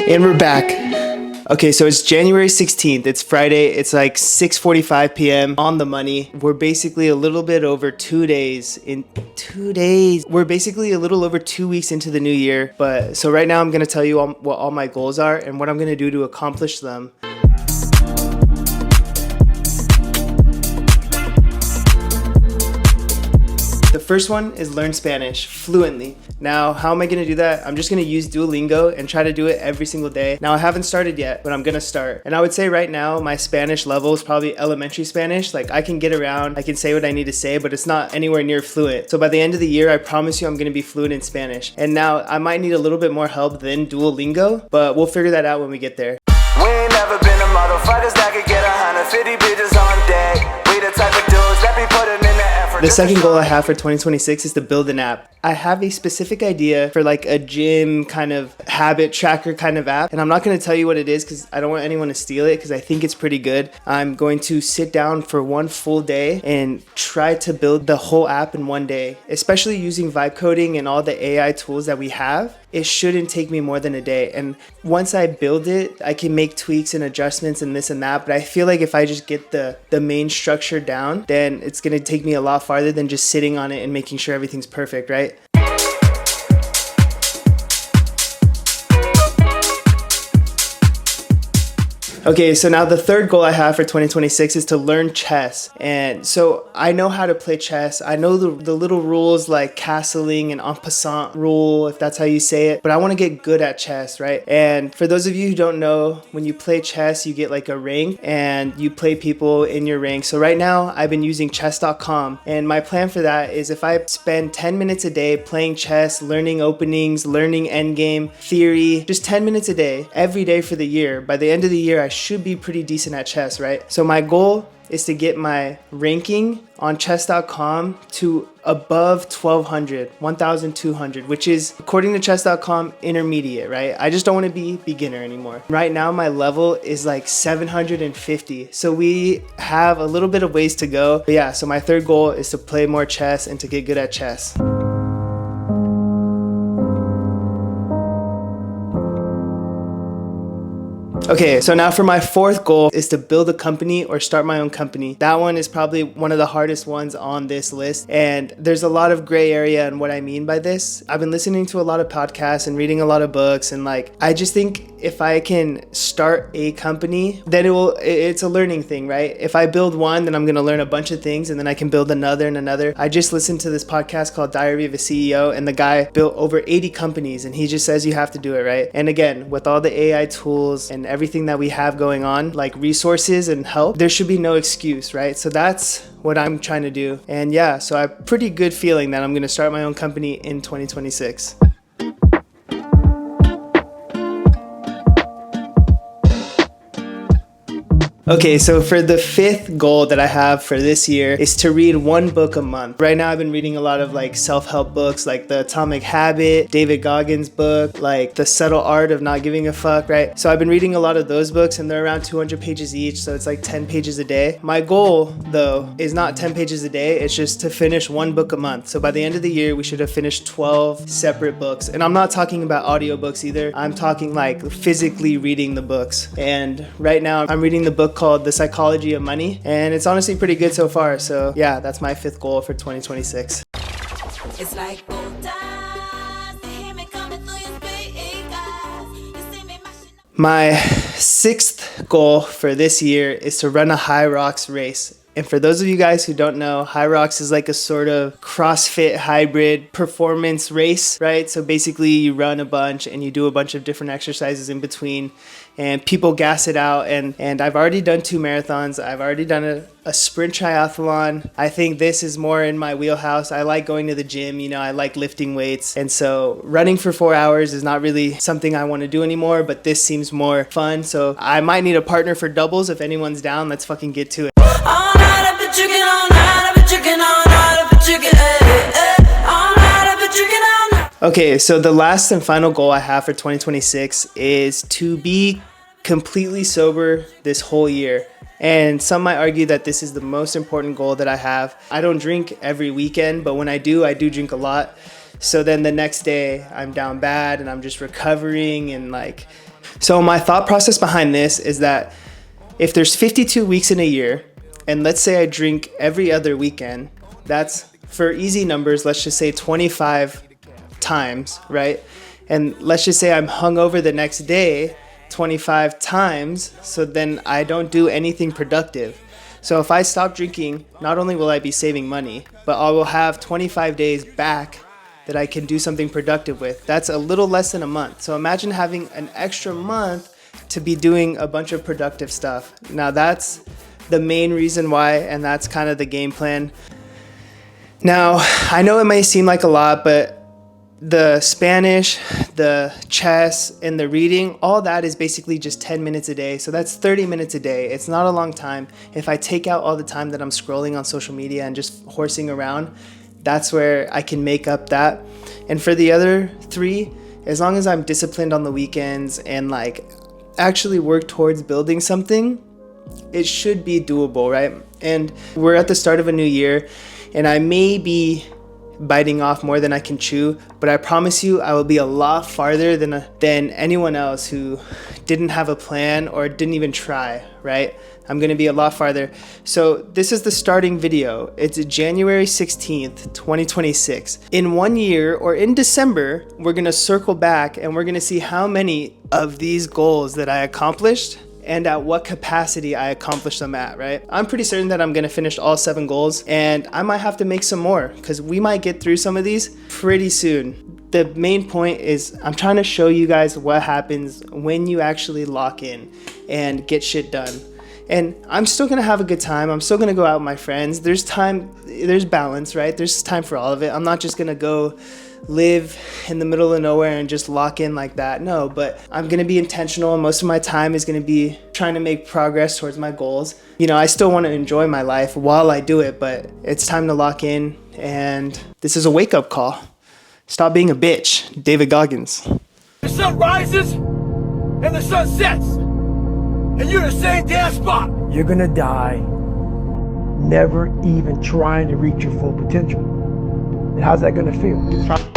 And we're back. Okay, so it's January 16th. It's Friday. It's like 6:45 p.m. on the money. We're basically a little bit over 2 days. We're basically a little over 2 weeks into the new year. But so right now I'm going to tell you what all my goals are and what I'm going to do to accomplish them. The first one is learn Spanish fluently. Now, how am I gonna do that? I'm just gonna use Duolingo and try to do it every single day. Now, I haven't started yet, but I'm gonna start. And I would say right now, my Spanish level is probably elementary Spanish. Like, I can get around, I can say what I need to say, but it's not anywhere near fluent. So by the end of the year, I promise you I'm gonna be fluent in Spanish. And now, I might need a little bit more help than Duolingo, but we'll figure that out when we get there. We ain't never been a motherfuckers that could get 150 bitches on deck. We the type of dudes that be putting in the effort. The second goal I have for 2026 is to build an app. I have a specific idea for like a gym kind of habit tracker kind of app. And I'm not going to tell you what it is because I don't want anyone to steal it because I think it's pretty good. I'm going to sit down for one full day and try to build the whole app in one day, especially using vibe coding and all the AI tools that we have. It shouldn't take me more than a day. And once I build it, I can make tweaks and adjustments and this and that. But I feel like if I just get the main structure down, then it's going to take me a lot farther than just sitting on it and making sure everything's perfect, right? Okay, so now the third goal I have for 2026 is to learn chess. And so I know how to play chess. I know the little rules like castling and en passant rule, if that's how you say it. But I want to get good at chess, right? And for those of you who don't know, when you play chess, you get like a rank and you play people in your rank. So right now, I've been using chess.com. And my plan for that is if I spend 10 minutes a day playing chess, learning openings, learning endgame, theory, just 10 minutes a day, every day for the year, by the end of the year, I should be pretty decent at chess, right? So my goal is to get my ranking on chess.com to above 1,200, which is, according to chess.com, intermediate, right? I just don't want to be beginner anymore. Right now, my level is like 750. So we have a little bit of ways to go. But yeah, so my third goal is to play more chess and to get good at chess. Okay, so now for my fourth goal is to build a company or start my own company. That one is probably one of the hardest ones on this list. And there's a lot of gray area in what I mean by this. I've been listening to a lot of podcasts and reading a lot of books. And like, I just think if I can start a company, then it's a learning thing, right? If I build one, then I'm going to learn a bunch of things and then I can build another and another. I just listened to this podcast called Diary of a CEO and the guy built over 80 companies and he just says you have to do it, right? And again, with all the AI tools and everything that we have going on, like resources and help, there should be no excuse, right? So that's what I'm trying to do. And yeah, so I have a pretty good feeling that I'm going to start my own company in 2026. Okay, so for the fifth goal that I have for this year is to read one book a month. Right now I've been reading a lot of like self-help books like The Atomic Habit, David Goggins' book, like The Subtle Art of Not Giving a Fuck, right? So I've been reading a lot of those books and they're around 200 pages each, so it's like 10 pages a day. My goal though is not 10 pages a day, it's just to finish one book a month. So by the end of the year, we should have finished 12 separate books. And I'm not talking about audiobooks either. I'm talking like physically reading the books. And right now I'm reading the book called The Psychology of Money, and it's honestly pretty good so far. So yeah, that's my fifth goal for 2026. It's like old times, you hear me coming through your speakers. You see me mashing up. My sixth goal for this year is to run a High Rocks race. And for those of you guys who don't know, High Rocks is like a sort of CrossFit hybrid performance race, right? So basically you run a bunch and you do a bunch of different exercises in between and people gas it out. And I've already done 2 marathons. I've already done a sprint triathlon. I think this is more in my wheelhouse. I like going to the gym, you know, I like lifting weights. And so running for 4 hours is not really something I want to do anymore, but this seems more fun. So I might need a partner for doubles. If anyone's down, let's fucking get to it. Okay, so the last and final goal I have for 2026 is to be completely sober this whole year. And some might argue that this is the most important goal that I have. I don't drink every weekend, but when I do drink a lot. So then the next day I'm down bad and I'm just recovering and like So my thought process behind this is that if there's 52 weeks in a year, and let's say I drink every other weekend, that's, for easy numbers, let's just say 25 times, right? And let's just say I'm hungover the next day 25 times, so then I don't do anything productive. So if I stop drinking, not only will I be saving money, but I will have 25 days back that I can do something productive with. That's a little less than a month. So imagine having an extra month to be doing a bunch of productive stuff. Now that's the main reason why, and that's kind of the game plan. Now, I know it may seem like a lot, but the Spanish, the chess, and the reading, all that is basically just 10 minutes a day. So that's 30 minutes a day. It's not a long time. If I take out all the time that I'm scrolling on social media and just horsing around, that's where I can make up that. And for the other 3, as long as I'm disciplined on the weekends and like actually work towards building something, it should be doable, right? And we're at the start of a new year, and I may be biting off more than I can chew, but I promise you I will be a lot farther than anyone else who didn't have a plan or didn't even try, right? I'm gonna be a lot farther. So this is the starting video. It's January 16th, 2026. In 1 year, or in December, we're gonna circle back and we're gonna see how many of these goals that I accomplished and at what capacity I accomplished them at, right? I'm pretty certain that I'm gonna finish all 7 goals, and I might have to make some more because we might get through some of these pretty soon. The main point is I'm trying to show you guys what happens when you actually lock in and get shit done. And I'm still gonna have a good time. I'm still gonna go out with my friends. There's time, there's balance, right? There's time for all of it. I'm not just gonna go live in the middle of nowhere and just lock in like that. No, but I'm gonna be intentional. Most of my time is gonna be trying to make progress towards my goals. You know, I still wanna enjoy my life while I do it, but it's time to lock in, and this is a wake-up call. Stop being a bitch. David Goggins. The sun rises and the sun sets, and you're in the same damn spot. You're gonna die never even trying to reach your full potential. And how's that gonna feel?